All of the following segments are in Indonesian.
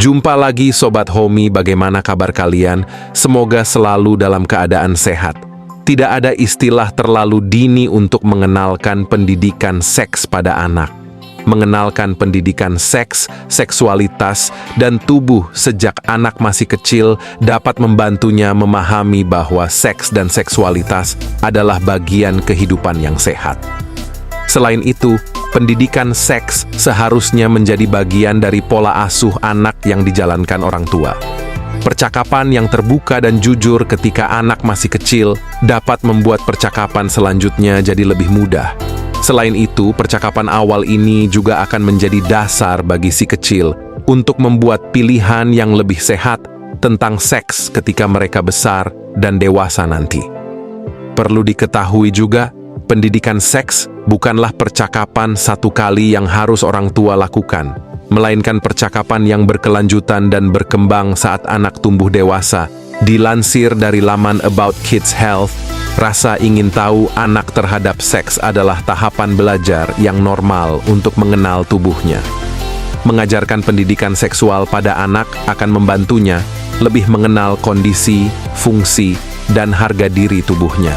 Jumpa lagi Sobat Homi, bagaimana kabar kalian? Semoga selalu dalam keadaan sehat. Tidak ada istilah terlalu dini untuk mengenalkan pendidikan seks pada anak. Mengenalkan pendidikan seks, seksualitas, dan tubuh sejak anak masih kecil dapat membantunya memahami bahwa seks dan seksualitas adalah bagian kehidupan yang sehat. Selain itu, pendidikan seks seharusnya menjadi bagian dari pola asuh anak yang dijalankan orang tua. Percakapan yang terbuka dan jujur ketika anak masih kecil dapat membuat percakapan selanjutnya jadi lebih mudah. Selain itu, percakapan awal ini juga akan menjadi dasar bagi si kecil untuk membuat pilihan yang lebih sehat tentang seks ketika mereka besar dan dewasa nanti. Perlu diketahui juga, pendidikan seks bukanlah percakapan satu kali yang harus orang tua lakukan, melainkan percakapan yang berkelanjutan dan berkembang saat anak tumbuh dewasa. Dilansir dari laman About Kids Health, rasa ingin tahu anak terhadap seks adalah tahapan belajar yang normal untuk mengenal tubuhnya. Mengajarkan pendidikan seksual pada anak akan membantunya lebih mengenal kondisi, fungsi, dan harga diri tubuhnya.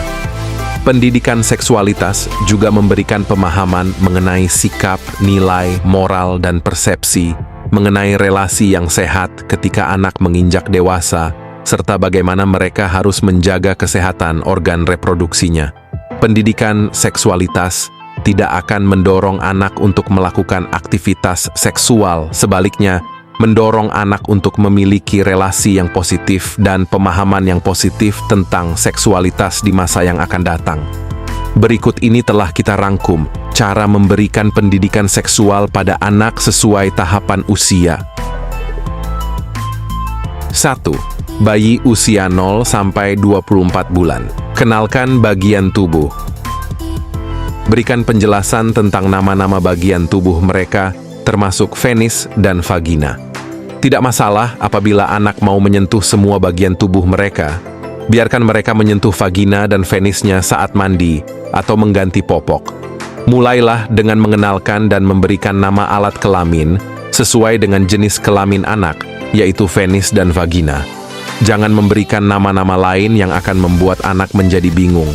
Pendidikan seksualitas juga memberikan pemahaman mengenai sikap, nilai, moral, dan persepsi, mengenai relasi yang sehat ketika anak menginjak dewasa, serta bagaimana mereka harus menjaga kesehatan organ reproduksinya. Pendidikan seksualitas tidak akan mendorong anak untuk melakukan aktivitas seksual, sebaliknya, mendorong anak untuk memiliki relasi yang positif dan pemahaman yang positif tentang seksualitas di masa yang akan datang. Berikut ini telah kita rangkum cara memberikan pendidikan seksual pada anak sesuai tahapan usia. 1. Bayi usia 0 sampai 24 bulan. Kenalkan bagian tubuh. Berikan penjelasan tentang nama-nama bagian tubuh mereka, termasuk penis dan vagina. Tidak masalah apabila anak mau menyentuh semua bagian tubuh mereka. Biarkan mereka menyentuh vagina dan penisnya saat mandi atau mengganti popok. Mulailah dengan mengenalkan dan memberikan nama alat kelamin sesuai dengan jenis kelamin anak, yaitu penis dan vagina. Jangan memberikan nama-nama lain yang akan membuat anak menjadi bingung.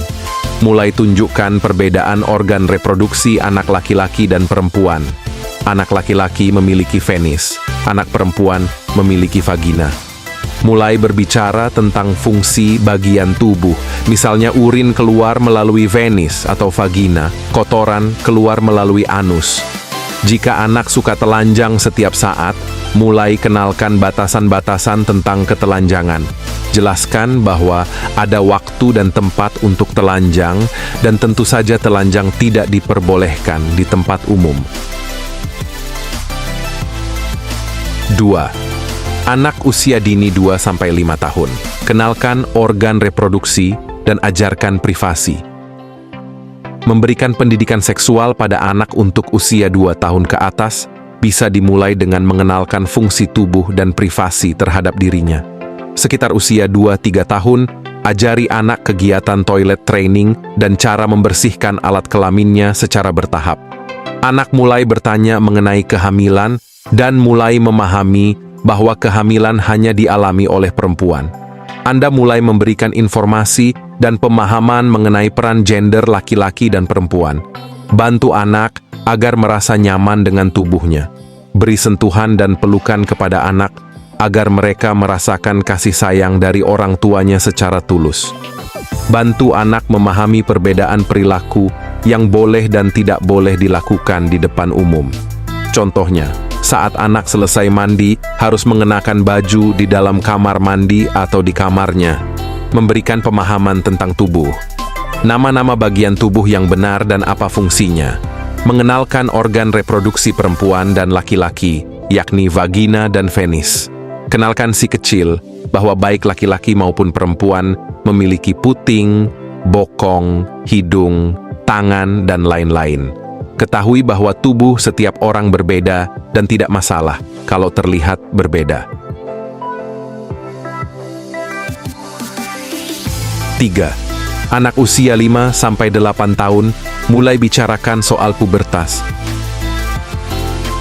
Mulai tunjukkan perbedaan organ reproduksi anak laki-laki dan perempuan. Anak laki-laki memiliki penis, anak perempuan memiliki vagina. Mulai berbicara tentang fungsi bagian tubuh, misalnya urin keluar melalui penis atau vagina, kotoran keluar melalui anus. Jika anak suka telanjang setiap saat, mulai kenalkan batasan-batasan tentang ketelanjangan. Jelaskan bahwa ada waktu dan tempat untuk telanjang, dan tentu saja telanjang tidak diperbolehkan di tempat umum. 2. Anak usia dini 2-5 tahun. Kenalkan organ reproduksi dan ajarkan privasi. Memberikan pendidikan seksual pada anak untuk usia 2 tahun ke atas bisa dimulai dengan mengenalkan fungsi tubuh dan privasi terhadap dirinya. Sekitar usia 2-3 tahun, ajari anak kegiatan toilet training dan cara membersihkan alat kelaminnya secara bertahap. Anak mulai bertanya mengenai kehamilan dan mulai memahami bahwa kehamilan hanya dialami oleh perempuan. Anda mulai memberikan informasi dan pemahaman mengenai peran gender laki-laki dan perempuan. Bantu anak agar merasa nyaman dengan tubuhnya. Beri sentuhan dan pelukan kepada anak agar mereka merasakan kasih sayang dari orang tuanya secara tulus. Bantu anak memahami perbedaan perilaku yang boleh dan tidak boleh dilakukan di depan umum. Contohnya, saat anak selesai mandi, harus mengenakan baju di dalam kamar mandi atau di kamarnya. Memberikan pemahaman tentang tubuh. Nama-nama bagian tubuh yang benar dan apa fungsinya. Mengenalkan organ reproduksi perempuan dan laki-laki, yakni vagina dan penis. Kenalkan si kecil bahwa baik laki-laki maupun perempuan memiliki puting, bokong, hidung, tangan, dan lain-lain. Ketahui bahwa tubuh setiap orang berbeda dan tidak masalah kalau terlihat berbeda. 3. Anak usia 5-8 tahun mulai bicarakan soal pubertas.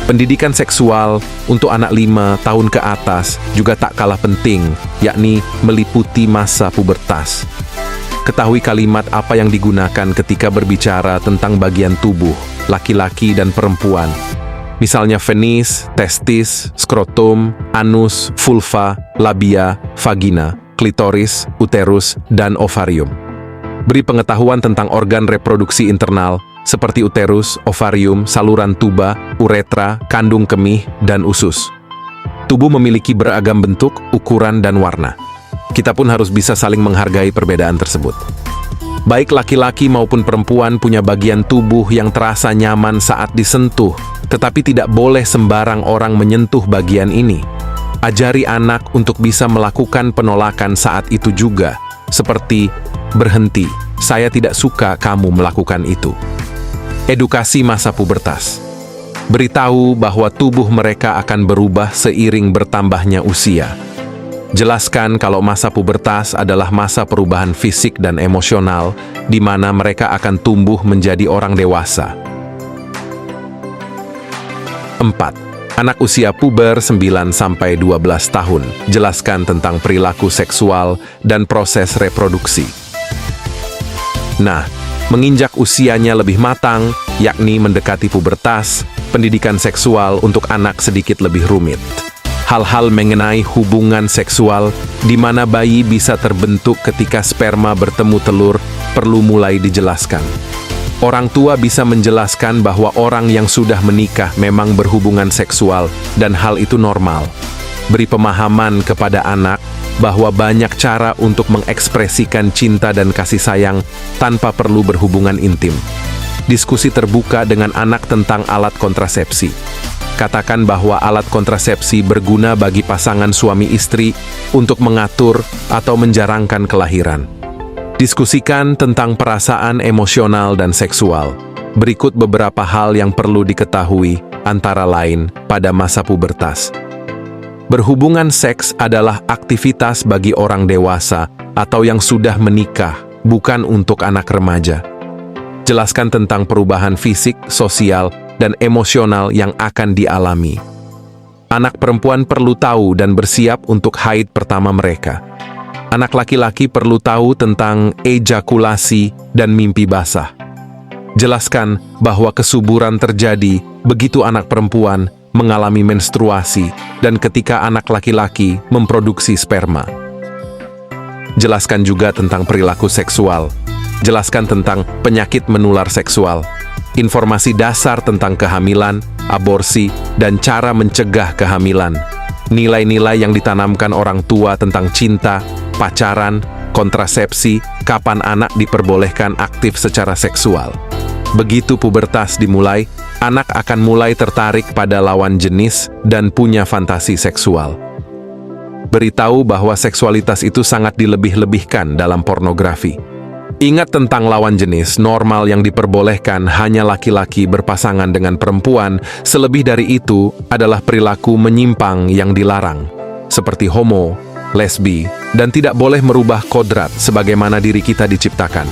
Pendidikan seksual untuk anak 5 tahun ke atas juga tak kalah penting, yakni meliputi masa pubertas. Ketahui kalimat apa yang digunakan ketika berbicara tentang bagian tubuh, laki-laki dan perempuan. Misalnya penis, testis, skrotum, anus, vulva, labia, vagina, klitoris, uterus, dan ovarium. Beri pengetahuan tentang organ reproduksi internal, seperti uterus, ovarium, saluran tuba, uretra, kandung kemih, dan usus. Tubuh memiliki beragam bentuk, ukuran, dan warna. Kita pun harus bisa saling menghargai perbedaan tersebut. Baik laki-laki maupun perempuan punya bagian tubuh yang terasa nyaman saat disentuh, tetapi tidak boleh sembarang orang menyentuh bagian ini. Ajari anak untuk bisa melakukan penolakan saat itu juga, seperti, "Berhenti, saya tidak suka kamu melakukan itu." Edukasi masa pubertas. Beritahu bahwa tubuh mereka akan berubah seiring bertambahnya usia. Jelaskan kalau masa pubertas adalah masa perubahan fisik dan emosional, di mana mereka akan tumbuh menjadi orang dewasa. 4. Anak usia puber 9-12 tahun. Jelaskan tentang perilaku seksual dan proses reproduksi. Nah, menginjak usianya lebih matang, yakni mendekati pubertas, pendidikan seksual untuk anak sedikit lebih rumit. Hal-hal mengenai hubungan seksual di mana bayi bisa terbentuk ketika sperma bertemu telur perlu mulai dijelaskan. Orang tua bisa menjelaskan bahwa orang yang sudah menikah memang berhubungan seksual dan hal itu normal. Beri pemahaman kepada anak bahwa banyak cara untuk mengekspresikan cinta dan kasih sayang tanpa perlu berhubungan intim. Diskusi terbuka dengan anak tentang alat kontrasepsi. Katakan bahwa alat kontrasepsi berguna bagi pasangan suami istri untuk mengatur atau menjarangkan kelahiran. Diskusikan tentang perasaan emosional dan seksual. Berikut beberapa hal yang perlu diketahui, antara lain pada masa pubertas. Berhubungan seks adalah aktivitas bagi orang dewasa atau yang sudah menikah, bukan untuk anak remaja. Jelaskan tentang perubahan fisik, sosial, dan emosional yang akan dialami. Anak perempuan perlu tahu dan bersiap untuk haid pertama mereka. Anak laki-laki perlu tahu tentang ejakulasi dan mimpi basah. Jelaskan bahwa kesuburan terjadi begitu anak perempuan mengalami menstruasi dan ketika anak laki-laki memproduksi sperma. Jelaskan juga tentang perilaku seksual. Jelaskan tentang penyakit menular seksual. Informasi dasar tentang kehamilan, aborsi, dan cara mencegah kehamilan. Nilai-nilai yang ditanamkan orang tua tentang cinta, pacaran, kontrasepsi, kapan anak diperbolehkan aktif secara seksual. Begitu pubertas dimulai, anak akan mulai tertarik pada lawan jenis dan punya fantasi seksual. Beritahu bahwa seksualitas itu sangat dilebih-lebihkan dalam pornografi. Ingat tentang lawan jenis, normal yang diperbolehkan hanya laki-laki berpasangan dengan perempuan, selebih dari itu adalah perilaku menyimpang yang dilarang, seperti homo, lesbi, dan tidak boleh merubah kodrat sebagaimana diri kita diciptakan.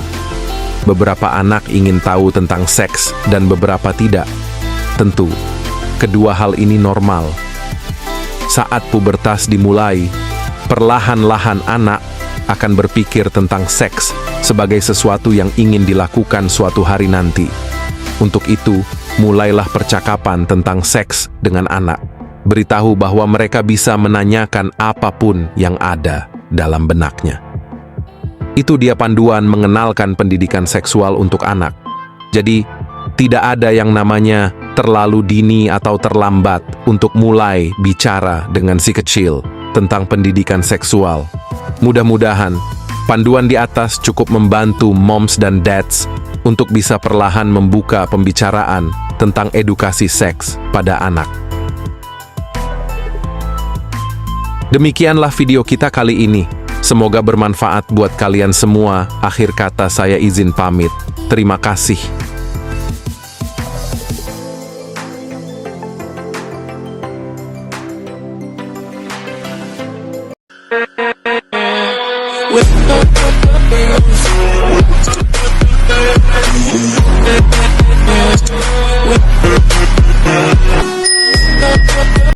Beberapa anak ingin tahu tentang seks dan beberapa tidak. Tentu, kedua hal ini normal. Saat pubertas dimulai, perlahan-lahan anak akan berpikir tentang seks sebagai sesuatu yang ingin dilakukan suatu hari nanti. Untuk itu, mulailah percakapan tentang seks dengan anak. Beritahu bahwa mereka bisa menanyakan apapun yang ada dalam benaknya. Itu dia panduan mengenalkan pendidikan seksual untuk anak. Jadi, tidak ada yang namanya terlalu dini atau terlambat untuk mulai bicara dengan si kecil tentang pendidikan seksual. Mudah-mudahan, panduan di atas cukup membantu moms dan dads untuk bisa perlahan membuka pembicaraan tentang edukasi seks pada anak. Demikianlah video kita kali ini. Semoga bermanfaat buat kalian semua. Akhir kata saya izin pamit. Terima kasih.